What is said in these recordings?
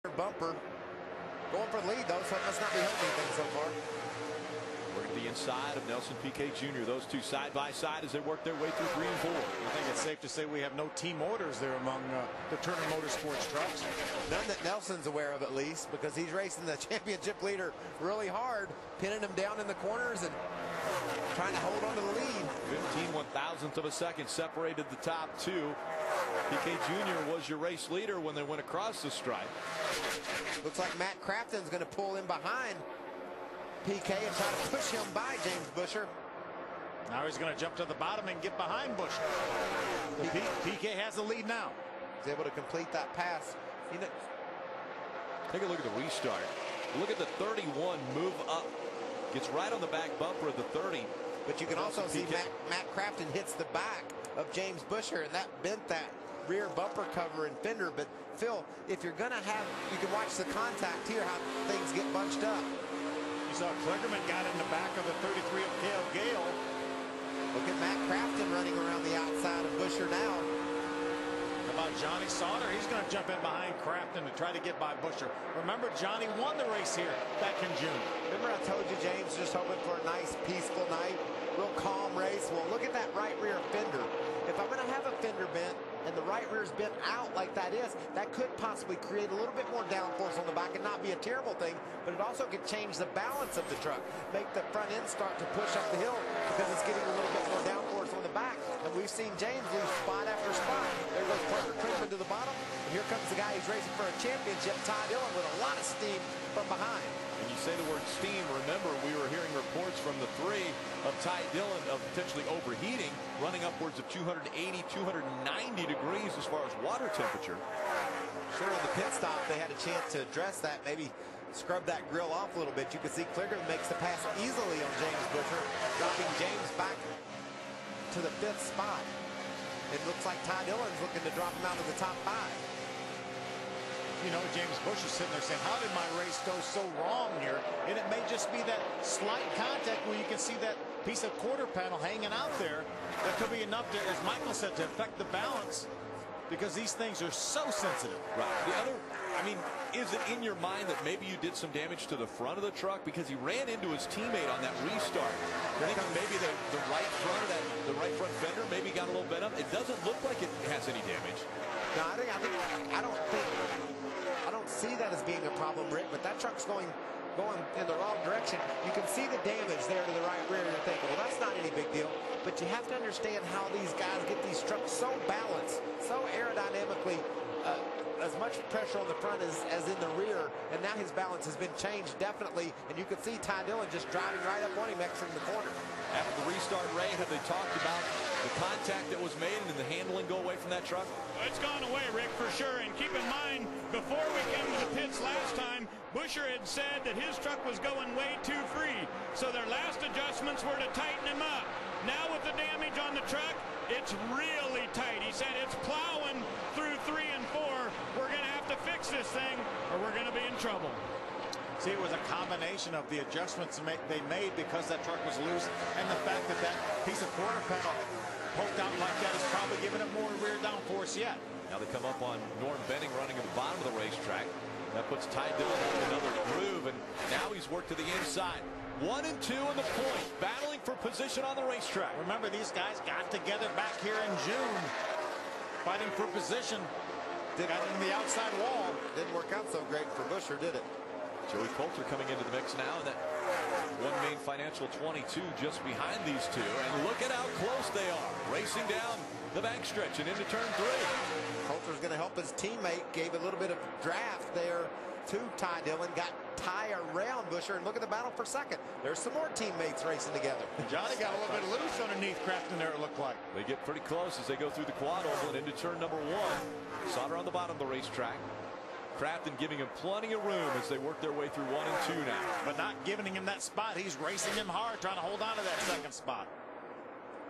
Bumper going for the lead though, so it must not be helping anything so far. We're going to be inside of Nelson Piquet Jr. Those two side by side as they work their way through 3 and 4. I think it's safe to say we have no team orders there among the Turner Motorsports trucks. None that Nelson's aware of, at least, because he's racing the championship leader really hard, pinning him down in the corners and trying to hold on to the lead. 15/1000th of a second separated the top two. Piquet Jr. was your race leader when they went across the stripe. Looks like Matt Crafton's going to pull in behind Piquet and try to push him by James Buescher. Now he's going to jump to the bottom and get behind Buescher. Piquet has the lead now. He's able to complete that pass. Take a look at the restart. Look at the 31 move up. Gets right on the back bumper of the 30. But you can also see Matt Crafton hits the back of James Buescher, and that bent that rear bumper cover and fender. But Phil, if you're going to have, you can watch the contact here, how things get bunched up. You saw Kligerman got in the back of the 33 of Cale Gale. Look at Matt Crafton running around the outside of Buescher now. How about Johnny Sauter? He's going to jump in behind Crafton to try to get by Buescher. Remember, Johnny won the race here back in June. Remember I told you James just hoping for a nice peaceful night, real calm race. Well, look at that right rear fender. If I'm going to have a fender bent and the right rear's bent out like that is, that could possibly create a little bit more downforce on the back and not be a terrible thing, but it also could change the balance of the truck, make the front end start to push up the hill because it's getting a little bit more downforce on the back. And we've seen James lose spot after spot. There goes Parker Kligerman to the bottom. And here comes the guy who's racing for a championship, Ty Dillon, with a lot of steam from behind. And you say the word steam, remember we were hearing reports from the 3 of Ty Dillon of potentially overheating, running upwards of 280, 290 degrees as far as water temperature. Sure, in the pit stop they had a chance to address that, maybe scrub that grill off a little bit. You can see Kligerman makes the pass easily on James Buescher, dropping James back to the 5th spot. It looks like Ty Dillon's looking to drop him out of the top 5. You know, James Buescher's sitting there saying, how did my race go so wrong here? And it may just be that slight contact where you can see that piece of quarter panel hanging out there. That could be enough to, as Michael said, to affect the balance, because these things are so sensitive. Right. The other, I mean, is it in your mind that maybe you did some damage to the front of the truck because he ran into his teammate on that restart? Thinking maybe the right front of that, the right front fender maybe got a little bent up. It doesn't look like it has any damage. No, I don't see that as being a problem, Rick, but that truck's going in the wrong direction. You can see the damage there to the right rear. You're thinking, well, that's not any big deal. But you have to understand how these guys get these trucks so balanced, so aerodynamically, as much pressure on the front as in the rear, and now his balance has been changed definitely, and you can see Ty Dillon just driving right up on him exiting the corner. After the restart, Ray, have they talked about the contact that was made and the handling go away from that truck? It's gone away, Rick, for sure. And keep in mind, before we came to the pits last time, Buescher had said that his truck was going way too free. So their last adjustments were to tighten him up. Now with the damage on the truck, it's really tight. He said it's plowing through 3 and 4. We're going to have to fix this thing or we're going to be in trouble. See, it was a combination of the adjustments they made because that truck was loose, and the fact that that piece of quarter panel poked out like that is probably giving it more rear downforce yet. Now they come up on Norm Benning running at the bottom of the racetrack. That puts Ty Dillon in another groove, and now he's worked to the inside. 1 and 2 in the point, battling for position on the racetrack. Remember, these guys got together back here in June, fighting for position. Got in the outside wall. Didn't work out so great for Buescher, did it? Joey Coulter coming into the mix now, and that One Main Financial 22 just behind these two. And look at how close they are, racing down the backstretch and into turn 3. Coulter's going to help his teammate, gave a little bit of draft there to Ty Dillon, got Ty around Buescher, and look at the battle for second. There's some more teammates racing together. Johnny got a little bit loose underneath Crafton there, it looked like. They get pretty close as they go through the quad oval and into turn number 1. Sauter on the bottom of the racetrack. Crafton giving him plenty of room as they work their way through 1 and 2 now. But not giving him that spot. He's racing him hard, trying to hold on to that second spot.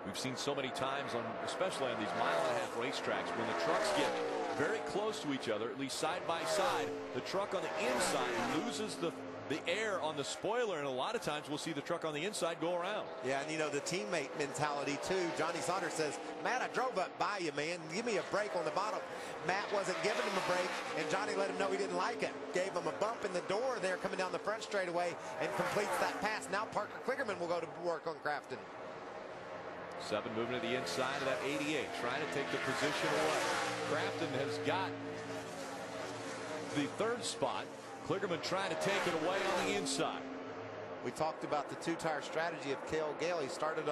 We've seen so many times, especially on these mile-and-a-half racetracks, when the trucks get very close to each other, at least side by side, the truck on the inside loses the the air on the spoiler, and a lot of times we'll see the truck on the inside go around. Yeah, and you know, the teammate mentality too. Johnny Sauter says, Matt, I drove up by you, man. Give me a break on the bottom. Matt wasn't giving him a break, and Johnny let him know he didn't like it. Gave him a bump in the door there coming down the front straightaway and completes that pass. Now Parker Kligerman will go to work on Crafton. 7 moving to the inside of that 88, trying to take the position away. Crafton has got the 3rd spot. Kligerman trying to take it away on the inside. We talked about the 2-tire strategy of Cale Gale. He started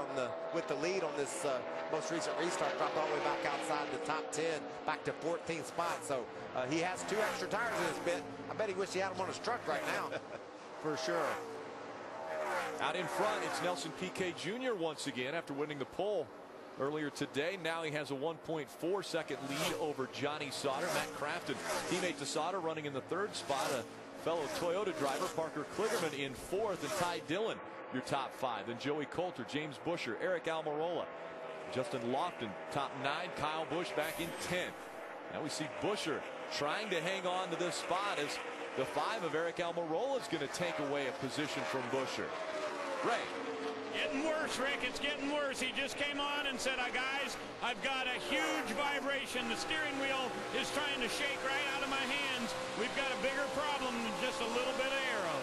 with the lead on this most recent restart, dropped all the way back outside the top 10, back to 14th spot. So he has 2 extra tires in his pit. I bet he wished he had them on his truck right now. For sure. Out in front, it's Nelson Piquet Jr. once again after winning the pole earlier today. Now he has a 1.4 second lead over Johnny Sauter. Matt Crafton, teammate to Sauter, running in the 3rd spot. A fellow Toyota driver, Parker Kligerman, in 4th, and Ty Dillon, your top 5. Then Joey Coulter, James Busher, Eric Almirola, Justin Lofton, top 9. Kyle Busch back in 10th. Now we see Busher trying to hang on to this spot as the 5 of Eric Almirola is going to take away a position from Busher. Ray. Getting worse, Rick. It's getting worse. He just came on and said, guys, I've got a huge vibration. The steering wheel is trying to shake right out of my hands. We've got a bigger problem than just a little bit of aero.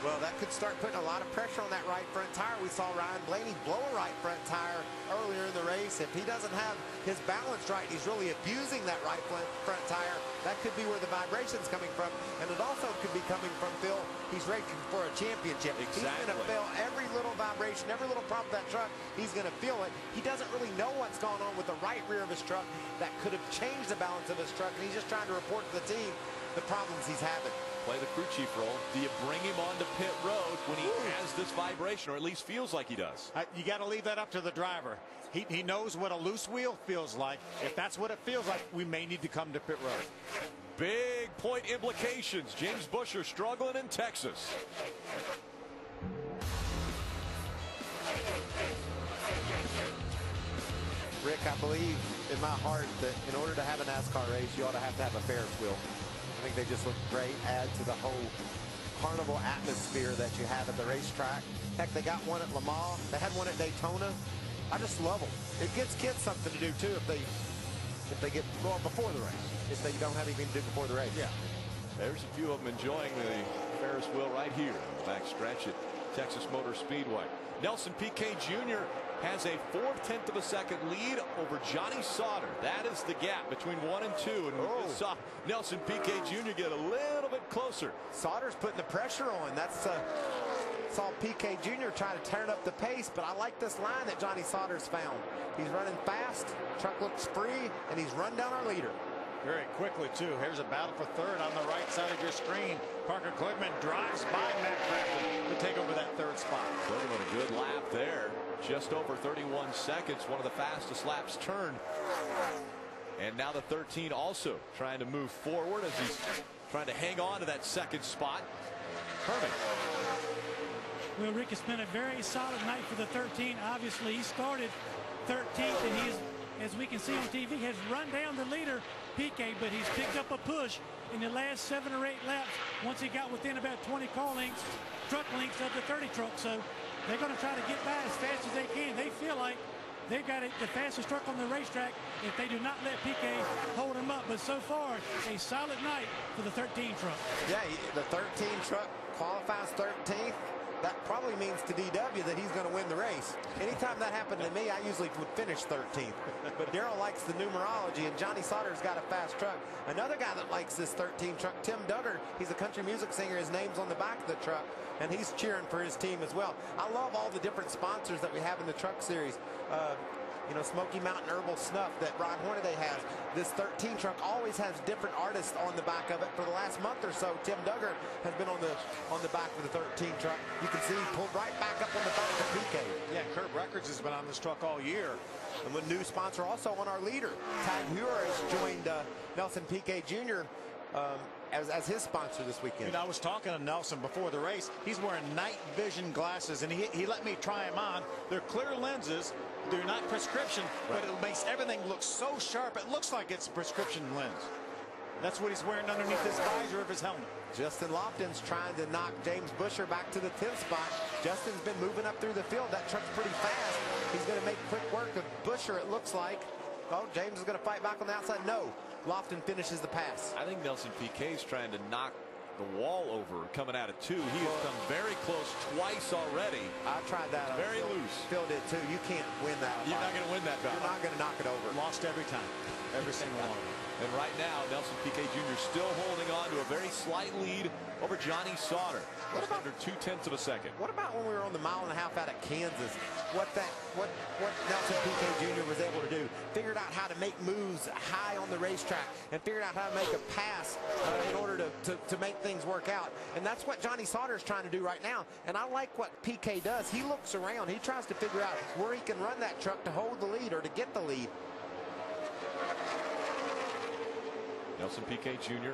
Well, that could start putting a lot of pressure on that right front tire. We saw Ryan Blaney blow a right front tire earlier in the race. If he doesn't have his balance right, he's really abusing that right front tire. That could be where the vibration's coming from. And it also could be coming from Phil. He's racing for a championship. Exactly. He's going to feel every little vibration, every little problem with that truck. He's going to feel it. He doesn't really know what's going on with the right rear of his truck that could have changed the balance of his truck. And he's just trying to report to the team the problems he's having. Play the crew chief role. Do you bring him onto pit road when he has this vibration, or at least feels like he does? You got to leave that up to the driver. He knows what a loose wheel feels like. If that's what it feels like, we may need to come to pit road. Big point implications. James Busher struggling in Texas. Rick, I believe in my heart that in order to have a NASCAR race, you ought to have a Ferris wheel. I think they just look great, add to the whole carnival atmosphere that you have at the racetrack. Heck, they got one at Le Mans. They had one at Daytona. I just love them. It gives kids something to do too if they get well before the race. If they don't have anything to do before the race. Yeah. There's a few of them enjoying the Ferris wheel right here in the back stretch at Texas Motor Speedway. Nelson Piquet Jr. has a 4/10 of a second lead over Johnny Sauter. That is the gap between 1 and 2. And we saw Nelson Piquet Jr. get a little bit closer. Sauter's putting the pressure on. That's saw Piquet Jr. trying to turn up the pace, but I like this line that Johnny Sauter's found. He's running fast, truck looks free, and he's run down our leader. Very quickly, too. Here's a battle for 3rd on the right side of your screen. Parker Kligerman drives by Matt Crafton to take over that 3rd spot. Kligerman a good lap there. Just over 31 seconds. One of the fastest laps turned. And now the 13 also trying to move forward as he's trying to hang on to that 2nd spot. Herman. Well, Rick, it's been a very solid night for the 13. Obviously, he started 13th, and he's, as we can see on TV, has run down the leader, Piquet, but he's picked up a push in the last 7 or 8 laps once he got within about 20 truck lengths of the 30 truck. So they're going to try to get by as fast as they can. They feel like they've got the fastest truck on the racetrack if they do not let Piquet hold him up. But so far, a solid night for the 13 truck. Yeah, the 13 truck qualifies 13th. That probably means to DW that he's going to win the race. Anytime that happened to me, I usually would finish 13th. But Darrell likes the numerology, and Johnny Sauter's got a fast truck. Another guy that likes this 13 truck, Tim Duggar, he's a country music singer. His name's on the back of the truck, and he's cheering for his team as well. I love all the different sponsors that we have in the truck series. You know, Smoky Mountain Herbal Snuff that Ron Hornaday has. This 13 truck always has different artists on the back of it. For the last month or so, Tim Duggar has been on the back of the 13 truck. You can see he pulled right back up on the back of Piquet. Yeah, Curb Records has been on this truck all year. And a new sponsor also on our leader. Tag Heuer has joined Nelson Piquet Jr. As his sponsor this weekend. I was talking to Nelson before the race. He's wearing night vision glasses, and he let me try them on. They're clear lenses. They're not prescription, but it makes everything look so sharp. It looks like it's a prescription lens. That's what he's wearing underneath his visor of his helmet. Justin Lofton's trying to knock James Busher back to the 10th spot. Justin's been moving up through the field. That truck's pretty fast. He's going to make quick work of Busher, it looks like. Oh, James is going to fight back on the outside. No, Lofton finishes the pass. I think Nelson Piquet is trying to knock the wall over coming out of 2. He has come very close twice already. I tried that. Very loose. Phil did too. You can't win that. You're not going to win that battle. You're not going to knock it over. Lost every time. Every single one. And right now, Nelson Piquet Jr. still holding on to a very slight lead over Johnny Sauter. Just under 0.2 of a second. What about when we were on the 1.5 mile out of Kansas? What Nelson Piquet Jr. was able to do? Figured out how to make moves high on the racetrack and figured out how to make a pass in order to make things work out. And that's what Johnny Sauter is trying to do right now. And I like what Piquet does. He looks around. He tries to figure out where he can run that truck to hold the lead or to get the lead. Nelson Piquet Jr.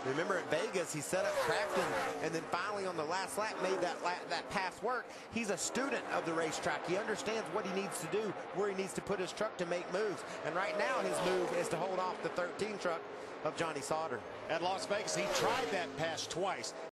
Remember at Vegas, he set up Crafton, and then finally on the last lap made that pass work. He's a student of the racetrack. He understands what he needs to do, where he needs to put his truck to make moves. And right now his move is to hold off the 13 truck of Johnny Sauter. At Las Vegas, he tried that pass twice.